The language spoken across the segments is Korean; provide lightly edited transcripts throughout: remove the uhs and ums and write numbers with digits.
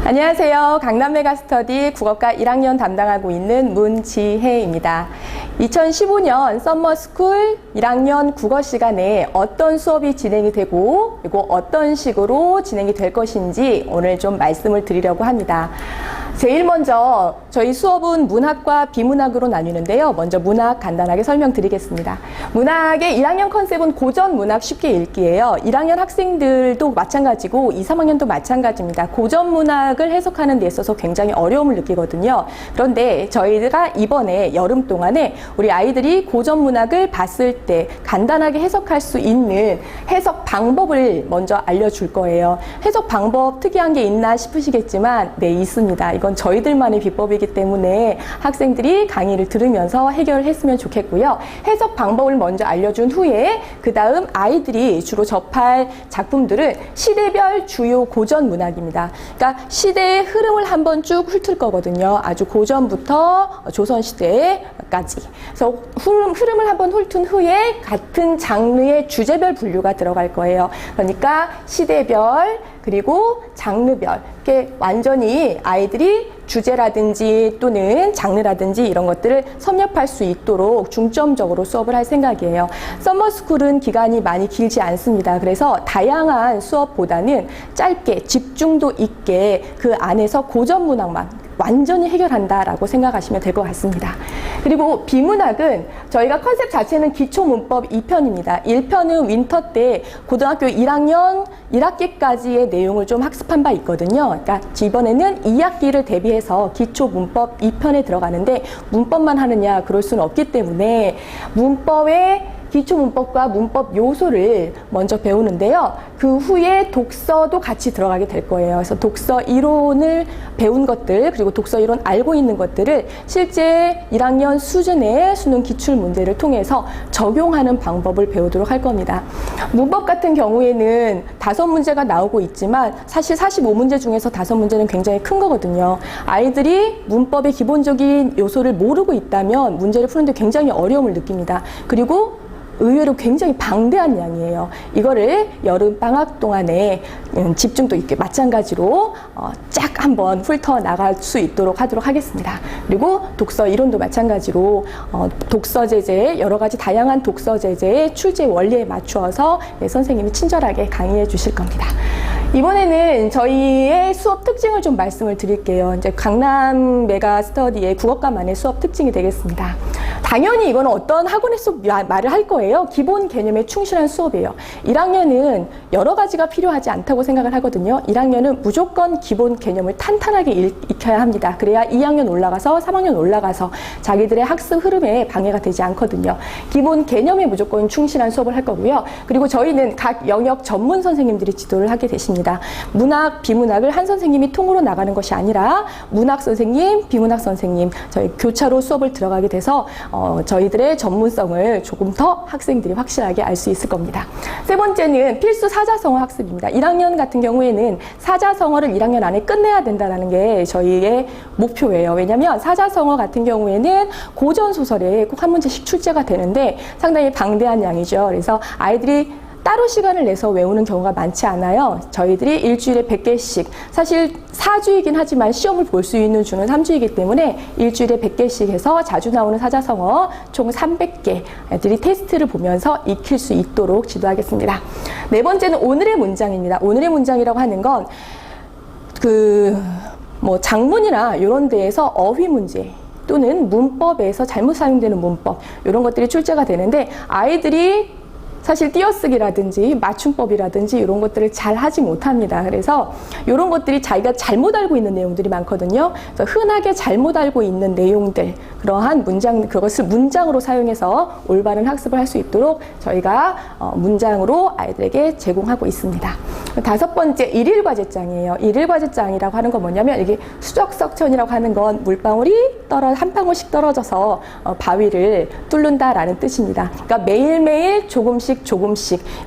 안녕하세요. 강남 메가스터디 국어과 1학년 담당하고 있는 문지혜입니다. 2015년 썸머스쿨 1학년 국어 시간에 어떤 수업이 진행이 되고 그리고 어떤 식으로 진행이 될 것인지 오늘 좀 말씀을 드리려고 합니다. 제일 먼저 저희 수업은 문학과 비문학으로 나뉘는데요. 먼저 문학 간단하게 설명드리겠습니다. 문학의 1학년 컨셉은 고전 문학 쉽게 읽기예요. 1학년 학생들도 마찬가지고 2, 3학년도 마찬가지입니다. 고전 문학을 해석하는 데 있어서 굉장히 어려움을 느끼거든요. 그런데 저희가 이번에 여름 동안에 우리 아이들이 고전 문학을 봤을 때 간단하게 해석할 수 있는 해석 방법을 먼저 알려줄 거예요. 해석 방법 특이한 게 있나 싶으시겠지만 네, 있습니다. 이건 저희들만의 비법이기 때문에 학생들이 강의를 들으면서 해결했으면 좋겠고요. 해석 방법을 먼저 알려준 후에 그 다음 아이들이 주로 접할 작품들은 시대별 주요 고전 문학입니다. 그러니까 시대의 흐름을 한번 쭉 훑을 거거든요. 아주 고전부터 조선시대까지. 그래서 흐름을 한번 훑은 후에 같은 장르의 주제별 분류가 들어갈 거예요. 그러니까 시대별 그리고 장르별 이렇게 완전히 아이들이 주제라든지 또는 장르라든지 이런 것들을 섭렵할 수 있도록 중점적으로 수업을 할 생각이에요. 썸머스쿨은 기간이 많이 길지 않습니다. 그래서 다양한 수업보다는 짧게 집중도 있게 그 안에서 고전 문학만 완전히 해결한다라고 생각하시면 될 것 같습니다. 그리고 비문학은 저희가 컨셉 자체는 기초문법 2편입니다. 1편은 윈터 때 고등학교 1학년 1학기까지의 내용을 좀 학습한 바 있거든요. 그러니까 이번에는 2학기를 대비해서 기초문법 2편에 들어가는데 문법만 하느냐 그럴 수는 없기 때문에 문법의 기초문법과 문법 요소를 먼저 배우는데요. 그 후에 독서도 같이 들어가게 될 거예요. 그래서 독서 이론을 배운 것들 그리고 독서 이론 알고 있는 것들을 실제 1학년 수준의 수능 기출 문제를 통해서 적용하는 방법을 배우도록 할 겁니다. 문법 같은 경우에는 5문제가 나오고 있지만 사실 45문제 중에서 5문제는 굉장히 큰 거거든요. 아이들이 문법의 기본적인 요소를 모르고 있다면 문제를 푸는데 굉장히 어려움을 느낍니다. 그리고 의외로 굉장히 방대한 양이에요. 이거를 여름방학 동안에 집중도 있게 마찬가지로 쫙 한번 훑어 나갈 수 있도록 하도록 하겠습니다. 그리고 독서 이론도 마찬가지로 독서 제재, 여러 가지 다양한 독서 제재의 출제 원리에 맞추어서 선생님이 친절하게 강의해 주실 겁니다. 이번에는 저희의 수업 특징을 좀 말씀을 드릴게요. 이제 강남 메가스터디의 국어과만의 수업 특징이 되겠습니다. 당연히 이거는 어떤 학원에서 말을 할 거예요. 기본 개념에 충실한 수업이에요. 1학년은 여러 가지가 필요하지 않다고 생각을 하거든요. 1학년은 무조건 기본 개념을 탄탄하게 익혀야 합니다. 그래야 2학년 올라가서 3학년 올라가서 자기들의 학습 흐름에 방해가 되지 않거든요. 기본 개념에 무조건 충실한 수업을 할 거고요. 그리고 저희는 각 영역 전문 선생님들이 지도를 하게 되십니다. 문학, 비문학을 한 선생님이 통으로 나가는 것이 아니라 문학 선생님, 비문학 선생님 저희 교차로 수업을 들어가게 돼서 저희들의 전문성을 조금 더 학생들이 확실하게 알 수 있을 겁니다. 세 번째는 필수 사자성어 학습입니다. 1학년 같은 경우에는 사자성어를 1학년 안에 끝내야 된다는 게 저희의 목표예요. 왜냐하면 사자성어 같은 경우에는 고전소설에 꼭 한 문제씩 출제가 되는데 상당히 방대한 양이죠. 그래서 아이들이 따로 시간을 내서 외우는 경우가 많지 않아요. 저희들이 일주일에 100개씩, 사실 4주이긴 하지만 시험을 볼 수 있는 주는 3주이기 때문에 일주일에 100개씩 해서 자주 나오는 사자성어 총 300개 애들이 테스트를 보면서 익힐 수 있도록 지도하겠습니다. 네 번째는 오늘의 문장입니다. 오늘의 문장이라고 하는 건 장문이나 이런 데에서 어휘 문제 또는 문법에서 잘못 사용되는 문법 이런 것들이 출제가 되는데 아이들이 사실 띄어쓰기라든지 맞춤법이라든지 이런 것들을 잘 하지 못합니다. 그래서 이런 것들이 자기가 잘못 알고 있는 내용들이 많거든요. 그래서 흔하게 잘못 알고 있는 내용들, 그러한 그것을 문장으로 사용해서 올바른 학습을 할 수 있도록 저희가 문장으로 아이들에게 제공하고 있습니다. 다섯 번째, 일일과제장이에요. 일일과제장이라고 하는 건 뭐냐면 이게 수적석천이라고 하는 건 물방울이 한 방울씩 떨어져서 바위를 뚫는다라는 뜻입니다. 그러니까 매일매일 조금씩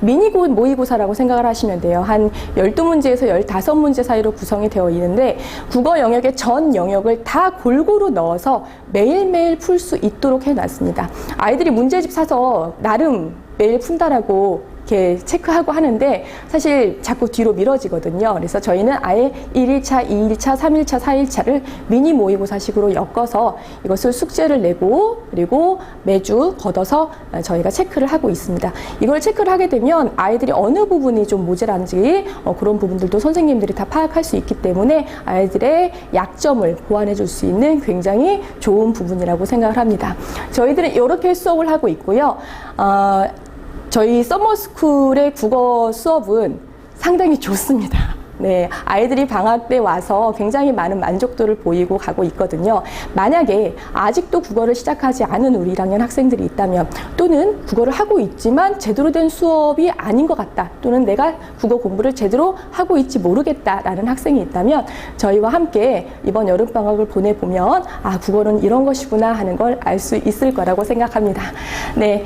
미니 모의고사라고 생각을 하시면 돼요. 한 12문제에서 15문제 사이로 구성이 되어 있는데 국어 영역의 전 영역을 다 골고루 넣어서 매일매일 풀 수 있도록 해놨습니다. 아이들이 문제집 사서 나름 매일 푼다라고 이렇게 체크하고 하는데 사실 자꾸 뒤로 미뤄지거든요. 그래서 저희는 아예 1일차, 2일차, 3일차, 4일차를 미니 모의고사식으로 엮어서 이것을 숙제를 내고 그리고 매주 걷어서 저희가 체크를 하고 있습니다. 이걸 체크를 하게 되면 아이들이 어느 부분이 좀 모자란지 그런 부분들도 선생님들이 다 파악할 수 있기 때문에 아이들의 약점을 보완해 줄 수 있는 굉장히 좋은 부분이라고 생각을 합니다. 저희들은 이렇게 수업을 하고 있고요. 저희 서머스쿨의 국어 수업은 상당히 좋습니다. 네, 아이들이 방학 때 와서 굉장히 많은 만족도를 보이고 가고 있거든요. 만약에 아직도 국어를 시작하지 않은 우리 1학년 학생들이 있다면 또는 국어를 하고 있지만 제대로 된 수업이 아닌 것 같다 또는 내가 국어 공부를 제대로 하고 있지 모르겠다라는 학생이 있다면 저희와 함께 이번 여름방학을 보내보면 국어는 이런 것이구나 하는 걸 알 수 있을 거라고 생각합니다. 네,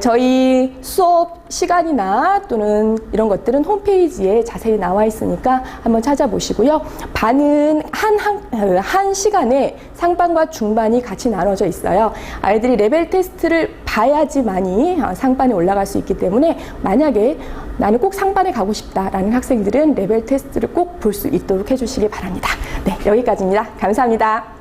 저희 수업 시간이나 또는 이런 것들은 홈페이지에 자세히 나와 있으니까 한번 찾아보시고요. 반은 한 시간에 상반과 중반이 같이 나눠져 있어요. 아이들이 레벨 테스트를 봐야지만이 상반에 올라갈 수 있기 때문에 만약에 나는 꼭 상반에 가고 싶다라는 학생들은 레벨 테스트를 꼭 볼 수 있도록 해주시기 바랍니다. 네, 여기까지입니다. 감사합니다.